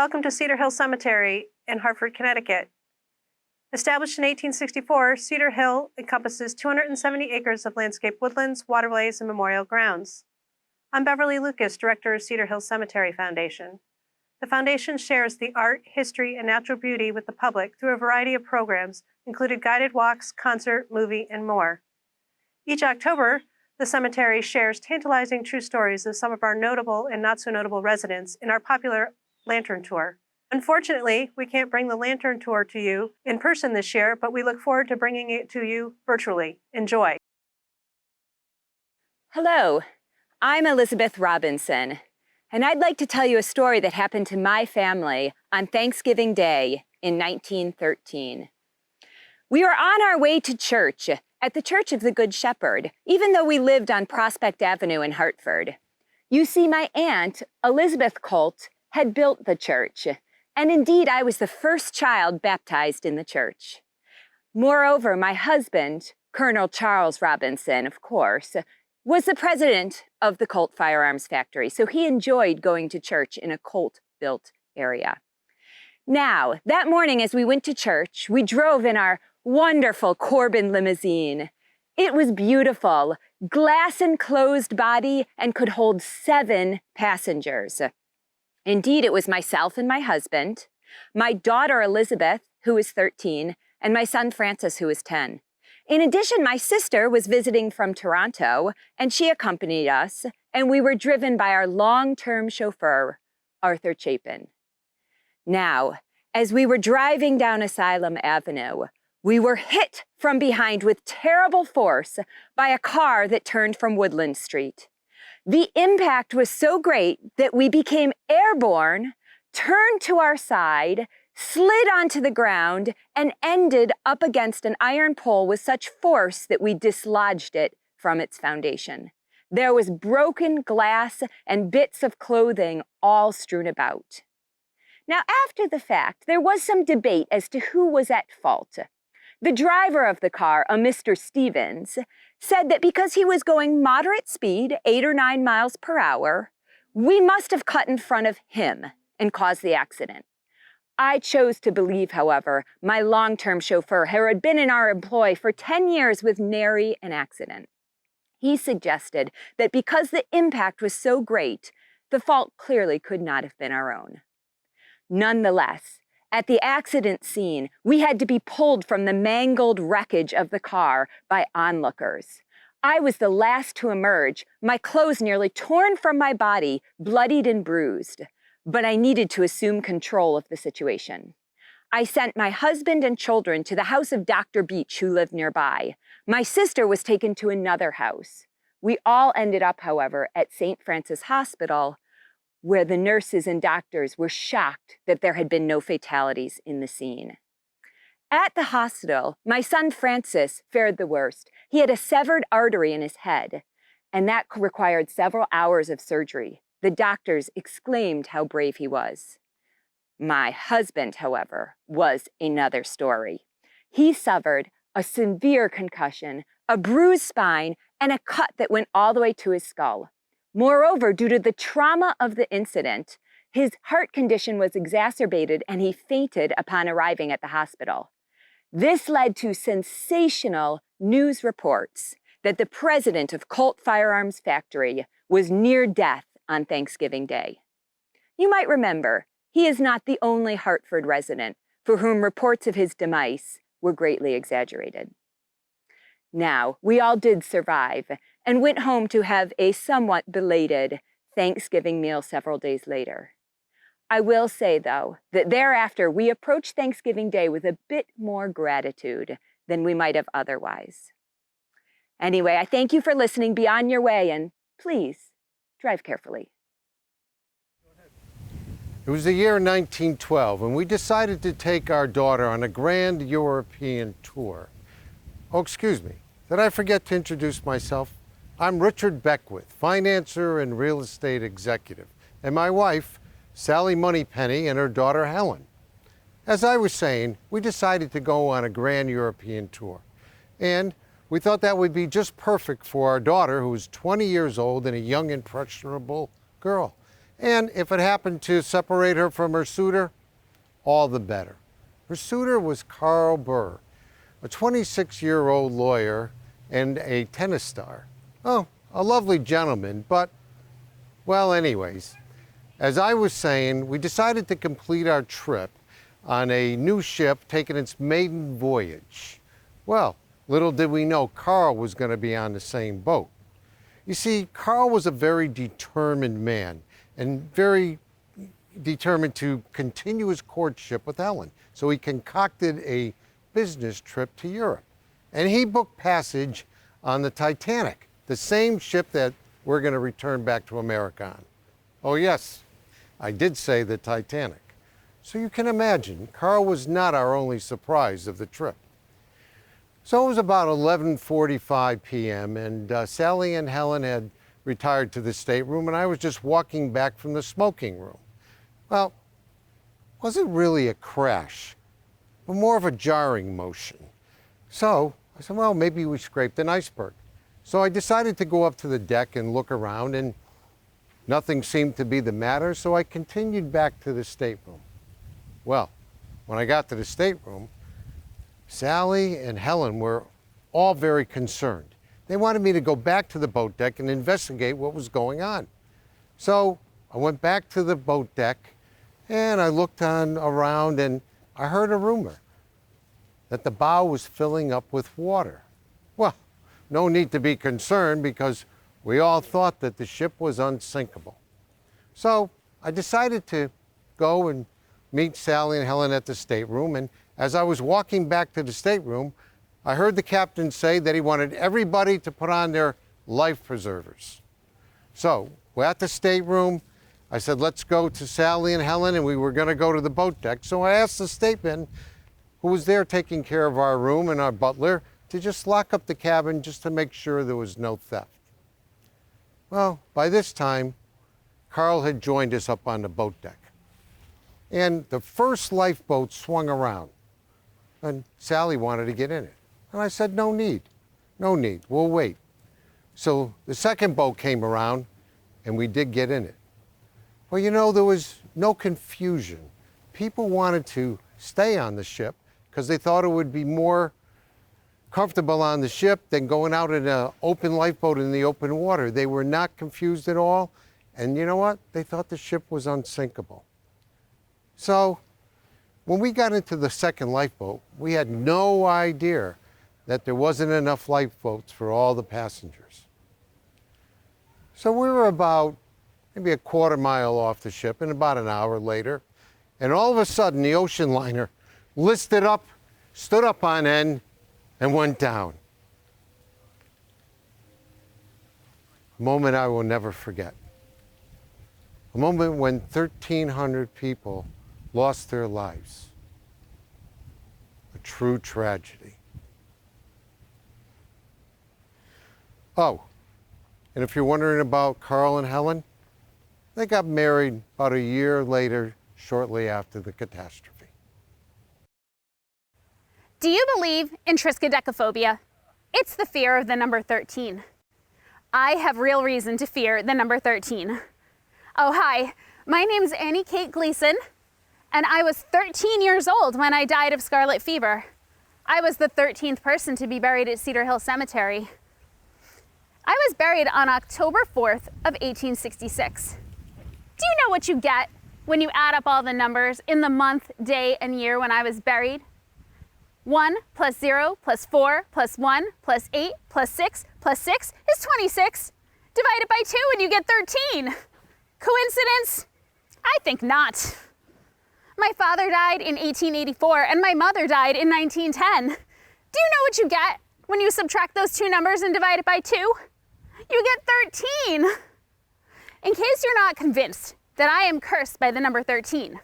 Welcome to Cedar Hill Cemetery in Hartford, Connecticut. Established in 1864, Cedar Hill encompasses 270 acres of landscape woodlands, waterways, and memorial grounds. I'm Beverly Lucas, Director of Cedar Hill Cemetery Foundation. The foundation shares the art, history, and natural beauty with the public through a variety of programs, including guided walks, concert, movie, and more. Each October, the cemetery shares tantalizing true stories of some of our notable and not so notable residents in our popular Lantern Tour. Unfortunately, we can't bring the Lantern Tour to you in person this year, but we look forward to bringing it to you virtually. Enjoy. Hello, I'm Elizabeth Robinson, and I'd like to tell you a story that happened to my family on Thanksgiving Day in 1913. We were on our way to church at the Church of the Good Shepherd, even though we lived on Prospect Avenue in Hartford. You see, my aunt, Elizabeth Colt, had built the church, and indeed I was the first child baptized in the church. Moreover, my husband, Colonel Charles Robinson, of course, was the president of the Colt Firearms Factory, so he enjoyed going to church in a Colt-built area. Now, that morning as we went to church, we drove in our wonderful Corbin limousine. It was beautiful, glass-enclosed body, and could hold 7 passengers. Indeed, it was myself and my husband, my daughter Elizabeth, who was 13, and my son Francis, who was 10. In addition, my sister was visiting from Toronto, and she accompanied us, and we were driven by our long-term chauffeur, Arthur Chapin. Now, as we were driving down Asylum Avenue, we were hit from behind with terrible force by a car that turned from Woodland Street. The impact was so great that we became airborne, turned to our side, slid onto the ground, and ended up against an iron pole with such force that we dislodged it from its foundation. There was broken glass and bits of clothing all strewn about. Now, after the fact, there was some debate as to who was at fault. The driver of the car, a Mr. Stevens, said that because he was going moderate speed, 8 or 9 miles per hour, we must have cut in front of him and caused the accident. I chose to believe, however, my long-term chauffeur, who had been in our employ for 10 years with nary an accident. He suggested that because the impact was so great, the fault clearly could not have been our own. Nonetheless, at the accident scene, we had to be pulled from the mangled wreckage of the car by onlookers. I was the last to emerge, my clothes nearly torn from my body, bloodied and bruised. But I needed to assume control of the situation. I sent my husband and children to the house of Dr. Beach, who lived nearby. My sister was taken to another house. We all ended up, however, at St. Francis Hospital, where the nurses and doctors were shocked that there had been no fatalities in the scene. At the hospital, my son Francis fared the worst. He had a severed artery in his head, and that required several hours of surgery. The doctors exclaimed how brave he was. My husband, however, was another story. He suffered a severe concussion, a bruised spine, and a cut that went all the way to his skull. Moreover, due to the trauma of the incident, his heart condition was exacerbated and he fainted upon arriving at the hospital. This led to sensational news reports that the president of Colt Firearms Factory was near death on Thanksgiving Day. You might remember, he is not the only Hartford resident for whom reports of his demise were greatly exaggerated. Now, we all did survive and went home to have a somewhat belated Thanksgiving meal several days later. I will say, though, that thereafter we approached Thanksgiving Day with a bit more gratitude than we might have otherwise. Anyway, I thank you for listening. Be on your way, and please, drive carefully. It was the year 1912, and we decided to take our daughter on a grand European tour. Oh, excuse me, did I forget to introduce myself? I'm Richard Beckwith, financier and real estate executive, and my wife, Sally Moneypenny, and her daughter, Helen. As I was saying, we decided to go on a grand European tour, and we thought that would be just perfect for our daughter, who was 20 years old and a young, impressionable girl. And if it happened to separate her from her suitor, all the better. Her suitor was Carl Burr, a 26-year-old lawyer and a tennis star. Oh, a lovely gentleman, but, well, anyways, as I was saying, we decided to complete our trip on a new ship taking its maiden voyage. Well, little did we know Carl was going to be on the same boat. You see, Carl was a very determined man and very determined to continue his courtship with Helen. So he concocted a business trip to Europe. And he booked passage on the Titanic, the same ship that we're going to return back to America on. Oh yes, I did say the Titanic. So you can imagine, Carl was not our only surprise of the trip. So it was about 11:45 p.m. and Sally and Helen had retired to the stateroom and I was just walking back from the smoking room. Well, it wasn't really a crash, but more of a jarring motion. So I said, well, maybe we scraped an iceberg. So I decided to go up to the deck and look around and nothing seemed to be the matter, so I continued back to the stateroom. Well, when I got to the stateroom, Sally and Helen were all very concerned. They wanted me to go back to the boat deck and investigate what was going on. So I went back to the boat deck and I looked around and I heard a rumor that the bow was filling up with water. Well, no need to be concerned because we all thought that the ship was unsinkable. So I decided to go and meet Sally and Helen at the stateroom, and as I was walking back to the stateroom, I heard the captain say that he wanted everybody to put on their life preservers. So we're at the stateroom. I said, let's go to Sally and Helen, and we were going to go to the boat deck. So I asked the stateman, who was there taking care of our room, and our butler, to just lock up the cabin just to make sure there was no theft. Well, by this time, Carl had joined us up on the boat deck. And the first lifeboat swung around, and Sally wanted to get in it. And I said, no need, we'll wait. So the second boat came around, and we did get in it. Well, you know, there was no confusion. People wanted to stay on the ship because they thought it would be more comfortable on the ship than going out in an open lifeboat in the open water. They were not confused at all. And you know what? They thought the ship was unsinkable. So when we got into the second lifeboat, we had no idea that there wasn't enough lifeboats for all the passengers. So we were about maybe a quarter mile off the ship, and about an hour later, and all of a sudden the ocean liner listed up, stood up on end, and went down. A moment I will never forget. A moment when 1,300 people lost their lives. A true tragedy. Oh, and if you're wondering about Carl and Helen, they got married about a year later, shortly after the catastrophe. Do you believe in triskaidekaphobia? It's the fear of the number 13. I have real reason to fear the number 13. Oh, hi, my name's Annie Kate Gleason, and I was 13 years old when I died of scarlet fever. I was the 13th person to be buried at Cedar Hill Cemetery. I was buried on October 4th of 1866. Do you know what you get when you add up all the numbers in the month, day, and year when I was buried? 1 plus 0 plus 4 plus 1 plus 8 plus 6 plus 6 is 26. Divide it by 2 and you get 13. Coincidence? I think not. My father died in 1884 and my mother died in 1910. Do you know what you get when you subtract those two numbers and divide it by 2? You get 13. In case you're not convinced that I am cursed by the number 13,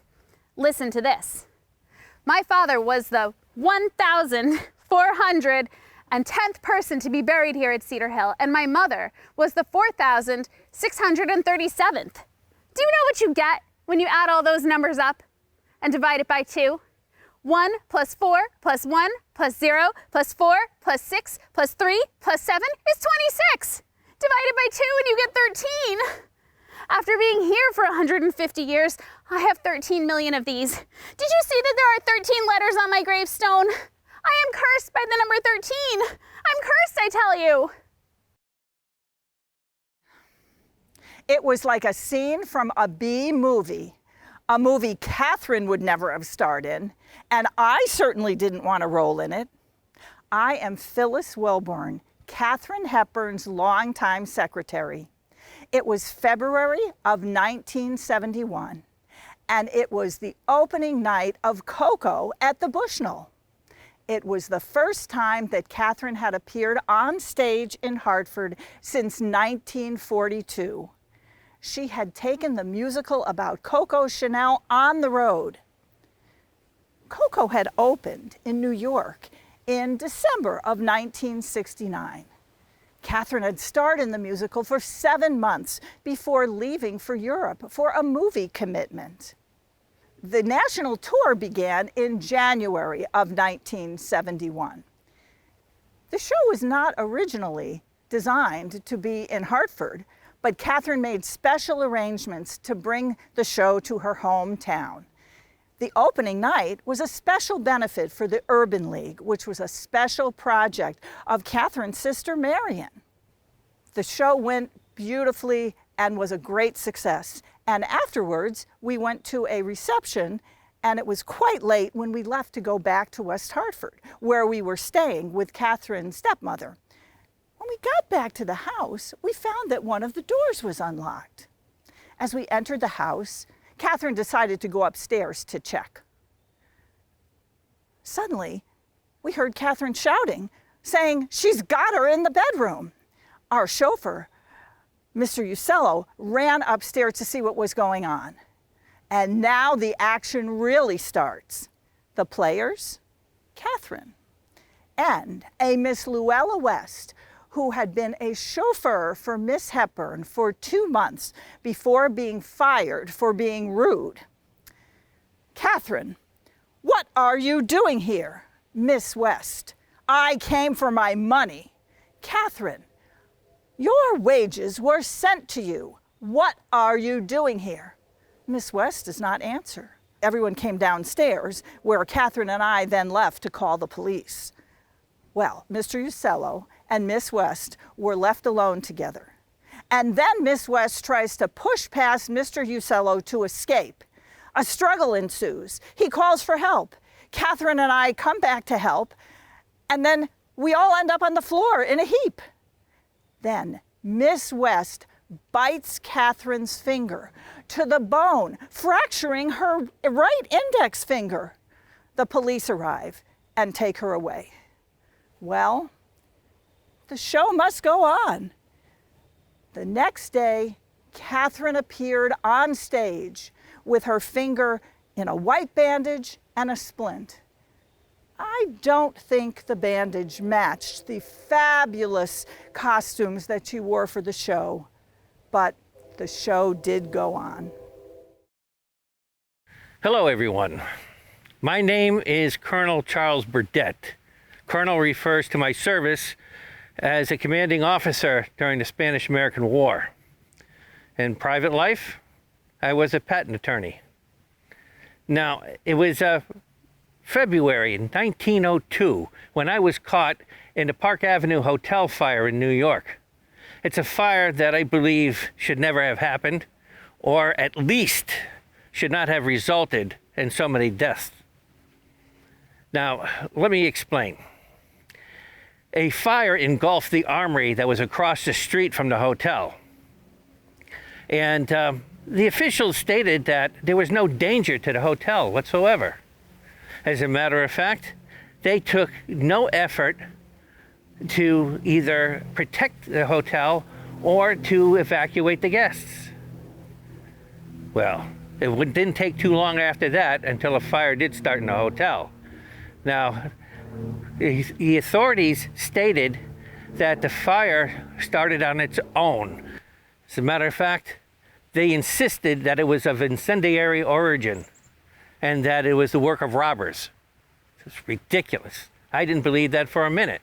listen to this. My father was the 1,410th person to be buried here at Cedar Hill, and my mother was the 4,637th. Do you know what you get when you add all those numbers up and divide it by 2? 1 plus 4 plus 1 plus 0 plus 4 plus 6 plus 3 plus 7 is 26. Divide it by 2 and you get 13. After being here for 150 years, I have 13 million of these. Did you see that there are 13 letters on my gravestone? I am cursed by the number 13. I'm cursed, I tell you. It was like a scene from a B movie, a movie Katherine would never have starred in, and I certainly didn't want to role in it. I am Phyllis Wilburn, Katherine Hepburn's longtime secretary. It was February of 1971, and it was the opening night of Coco at the Bushnell. It was the first time that Katherine had appeared on stage in Hartford since 1942. She had taken the musical about Coco Chanel on the road. Coco had opened in New York in December of 1969. Katherine had starred in the musical for 7 months before leaving for Europe for a movie commitment. The national tour began in January of 1971. The show was not originally designed to be in Hartford, but Katherine made special arrangements to bring the show to her hometown. The opening night was a special benefit for the Urban League, which was a special project of Katherine's sister Marion. The show went beautifully and was a great success. And afterwards, we went to a reception, and it was quite late when we left to go back to West Hartford, where we were staying with Katherine's stepmother. When we got back to the house, we found that one of the doors was unlocked. As we entered the house, Katherine decided to go upstairs to check. Suddenly, we heard Katherine shouting, saying, "She's got her in the bedroom." Our chauffeur, Mr. Usello, ran upstairs to see what was going on. And now the action really starts. The players, Katherine, and a Miss Luella West, who had been a chauffeur for Miss Hepburn for 2 months before being fired for being rude. "Katherine, what are you doing here?" Miss West, "I came for my money." "Katherine, your wages were sent to you. What are you doing here?" Miss West does not answer. Everyone came downstairs, where Katherine and I then left to call the police. Well, Mr. Usello and Miss West were left alone together. And then Miss West tries to push past Mr. Usello to escape. A struggle ensues. He calls for help. Katherine and I come back to help, and then we all end up on the floor in a heap. Then Miss West bites Katherine's finger to the bone, fracturing her right index finger. The police arrive and take her away. Well, the show must go on. The next day, Katherine appeared on stage with her finger in a white bandage and a splint. I don't think the bandage matched the fabulous costumes that she wore for the show, but the show did go on. Hello, everyone. My name is Colonel Charles Burdette. Colonel refers to my service as a commanding officer during the Spanish-American War. In private life, I was a patent attorney. Now, it was February in 1902 when I was caught in the Park Avenue Hotel fire in New York. It's a fire that I believe should never have happened, or at least should not have resulted in so many deaths. Now, let me explain. A fire engulfed the armory that was across the street from the hotel. And the officials stated that there was no danger to the hotel whatsoever. As a matter of fact, they took no effort to either protect the hotel or to evacuate the guests. Well, it didn't take too long after that until a fire did start in the hotel. Now, the authorities stated that the fire started on its own. As a matter of fact, they insisted that it was of incendiary origin and that it was the work of robbers. It's ridiculous. I didn't believe that for a minute.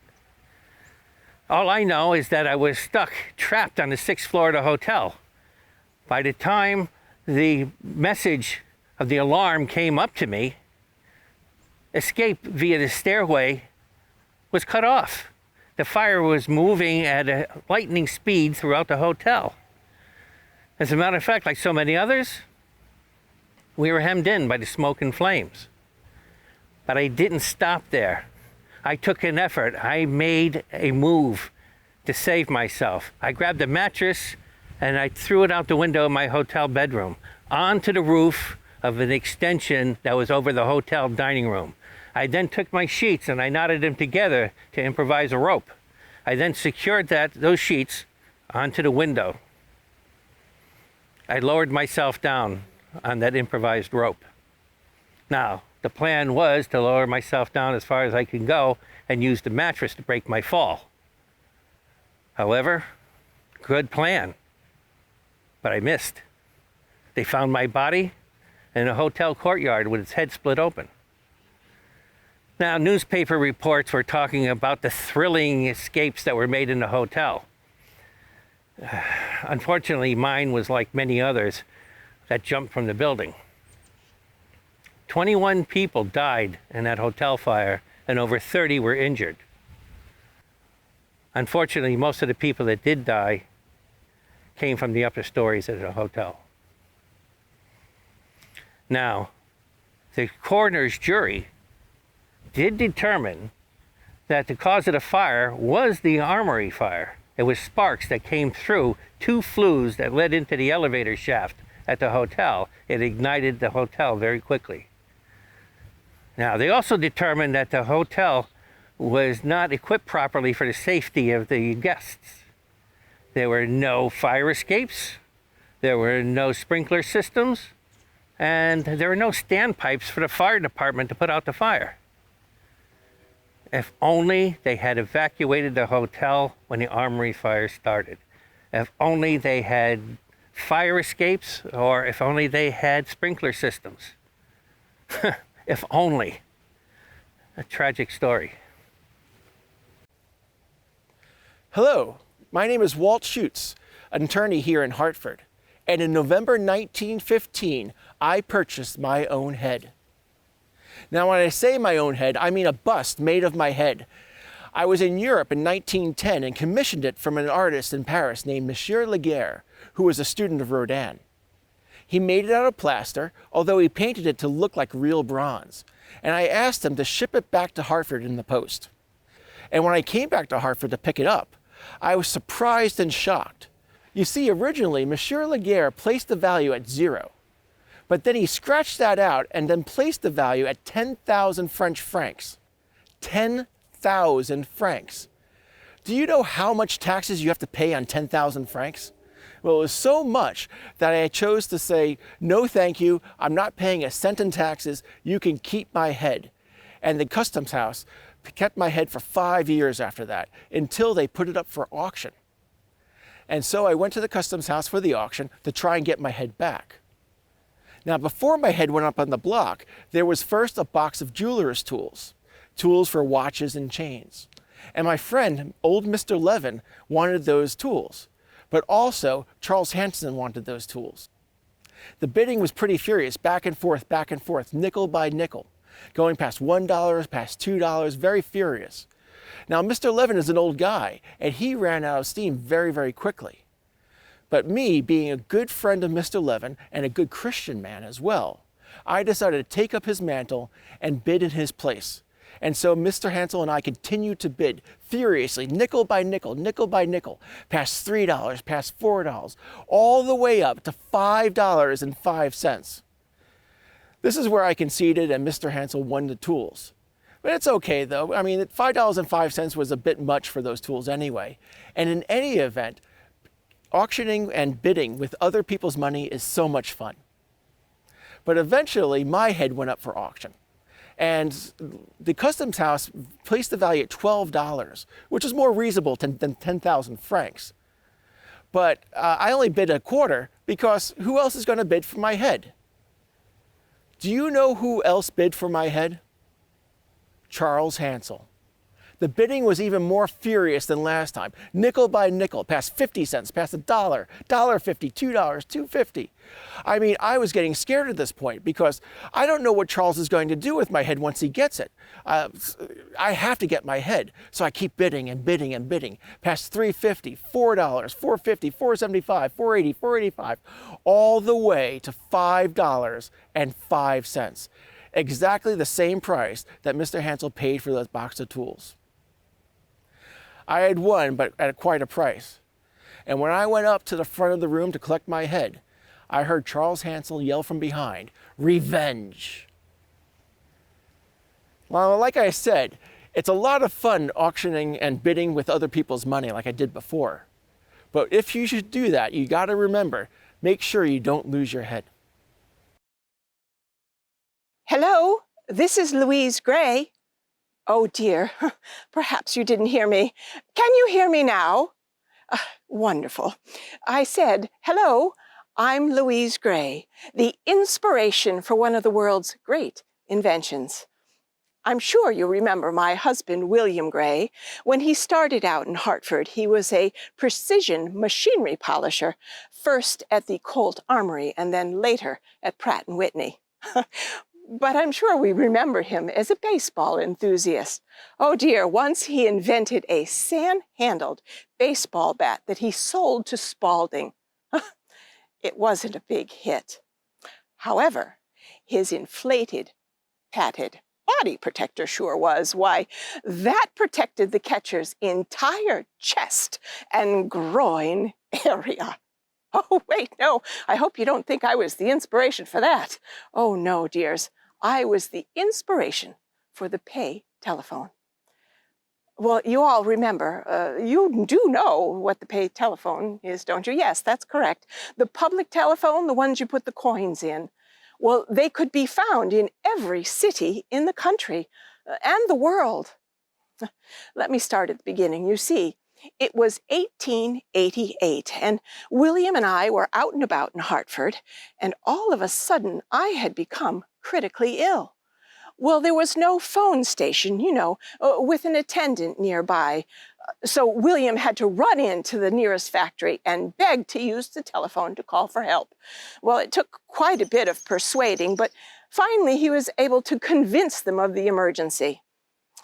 All I know is that I was trapped on the 6th floor of the hotel. By the time the message of the alarm came up to me, escape via the stairway was cut off. The fire was moving at a lightning speed throughout the hotel. As a matter of fact, like so many others, we were hemmed in by the smoke and flames. But I didn't stop there. I took an effort. I made a move to save myself. I grabbed a mattress and I threw it out the window of my hotel bedroom onto the roof of an extension that was over the hotel dining room. I then took my sheets and I knotted them together to improvise a rope. I then secured those sheets onto the window. I lowered myself down on that improvised rope. Now, the plan was to lower myself down as far as I could go and use the mattress to break my fall. However, good plan, but I missed. They found my body in a hotel courtyard with its head split open. Now, newspaper reports were talking about the thrilling escapes that were made in the hotel. Unfortunately, mine was like many others that jumped from the building. 21 people died in that hotel fire and over 30 were injured. Unfortunately, most of the people that did die came from the upper stories of the hotel. Now, the coroner's jury did determine that the cause of the fire was the armory fire. It was sparks that came through 2 flues that led into the elevator shaft at the hotel. It ignited the hotel very quickly. Now, they also determined that the hotel was not equipped properly for the safety of the guests. There were no fire escapes, there were no sprinkler systems, and there were no standpipes for the fire department to put out the fire. If only they had evacuated the hotel when the armory fire started. If only they had fire escapes, or if only they had sprinkler systems. If only. A tragic story. Hello, my name is Walt Shoots, an attorney here in Hartford. And in November 1915, I purchased my own head. Now, when I say my own head, I mean a bust made of my head. I was in Europe in 1910 and commissioned it from an artist in Paris named Monsieur Laguerre, who was a student of Rodin. He made it out of plaster, although he painted it to look like real bronze. And I asked him to ship it back to Hartford in the post. And when I came back to Hartford to pick it up, I was surprised and shocked. You see, originally, Monsieur Laguerre placed the value at 0. But then he scratched that out and then placed the value at 10,000 French francs. 10,000 francs. Do you know how much taxes you have to pay on 10,000 francs? Well, it was so much that I chose to say, no thank you, I'm not paying a cent in taxes, you can keep my head. And the customs house kept my head for 5 years after that, until they put it up for auction. And so I went to the customs house for the auction to try and get my head back. Now, before my head went up on the block, there was first a box of jeweler's tools, tools for watches and chains. And my friend, old Mr. Levin, wanted those tools, but also Charles Hanson wanted those tools. The bidding was pretty furious, back and forth, nickel by nickel, going past $1, past $2, very furious. Now, Mr. Levin is an old guy, and he ran out of steam very, very quickly. But me, being a good friend of Mr. Levin and a good Christian man as well, I decided to take up his mantle and bid in his place. And so Mr. Hansel and I continued to bid furiously, nickel by nickel, past $3, past $4, all the way up to $5.05. This is where I conceded and Mr. Hansel won the tools. But it's okay though. I mean, $5.05 was a bit much for those tools anyway. And in any event, auctioning and bidding with other people's money is so much fun. But eventually my head went up for auction. And the customs house placed the value at $12, which is more reasonable than 10,000 francs. But I only bid a quarter because who else is going to bid for my head? Do you know who else bid for my head? Charles Hansel. The bidding was even more furious than last time. Nickel by nickel, past 50 cents, past $1, $1.50, $2, $2.50. I mean, I was getting scared at this point because I don't know what Charles is going to do with my head once he gets it. I have to get my head, so I keep bidding and bidding and bidding. Past $3.50, $4, $4.50, $4.75, $4.80, $4.85, all the way to $5.05. Exactly the same price that Mr. Hansel paid for that box of tools. I had won, but at quite a price. And when I went up to the front of the room to collect my head, I heard Charles Hansel yell from behind, "Revenge!" Well, like I said, it's a lot of fun auctioning and bidding with other people's money like I did before. But if you should do that, you gotta remember, make sure you don't lose your head. Hello, this is Louise Gray. Oh dear, perhaps you didn't hear me. Can you hear me now? Wonderful. I said, hello, I'm Louise Gray, the inspiration for one of the world's great inventions. I'm sure you remember my husband, William Gray. When he started out in Hartford, he was a precision machinery polisher, first at the Colt Armory and then later at Pratt & Whitney. But I'm sure we remember him as a baseball enthusiast. Oh dear, once he invented a sand-handled baseball bat that he sold to Spalding. It wasn't a big hit. However, his inflated, padded body protector sure was. Why, that protected the catcher's entire chest and groin area. Oh, wait, no, I hope you don't think I was the inspiration for that. Oh, no, dears. I was the inspiration for the pay telephone. Well, you all remember, you do know what the pay telephone is, don't you? Yes, that's correct. The public telephone, the ones you put the coins in. Well, they could be found in every city in the country and the world. Let me start at the beginning. You see, it was 1888, and William and I were out and about in Hartford, and all of a sudden, I had become critically ill. Well, there was no phone station, you know, with an attendant nearby. So William had to run into the nearest factory and beg to use the telephone to call for help. Well, it took quite a bit of persuading, but finally he was able to convince them of the emergency.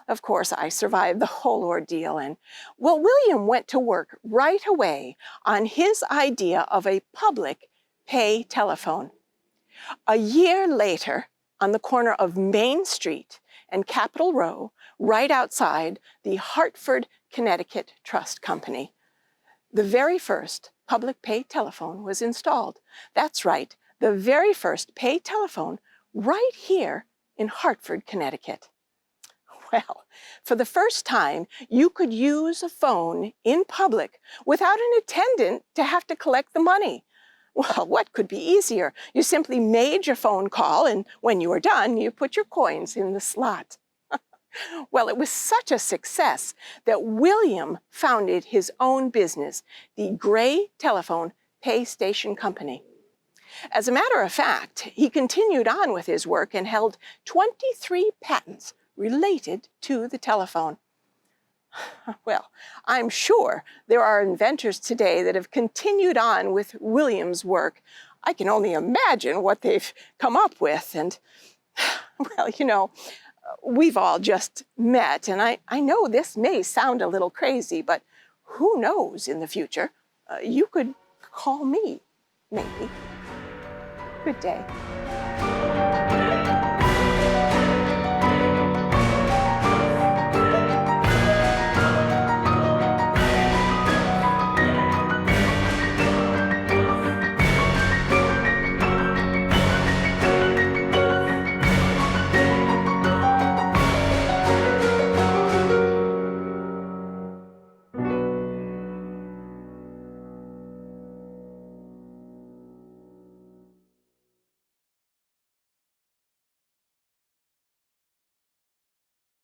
Of course, I survived the whole ordeal, and, well, William went to work right away on his idea of a public pay telephone. A year later, on the corner of Main Street and Capitol Row, right outside the Hartford, Connecticut Trust Company, the very first public pay telephone was installed. That's right, the very first pay telephone right here in Hartford, Connecticut. Well, for the first time, you could use a phone in public without an attendant to have to collect the money. Well, what could be easier? You simply made your phone call, and when you were done, you put your coins in the slot. Well, it was such a success that William founded his own business, the Gray Telephone Pay Station Company. As a matter of fact, he continued on with his work and held 23 patents related to the telephone. Well, I'm sure there are inventors today that have continued on with William's work. I can only imagine what they've come up with. And, well, you know, we've all just met, and I know this may sound a little crazy, but who knows in the future? You could call me, maybe. Good day.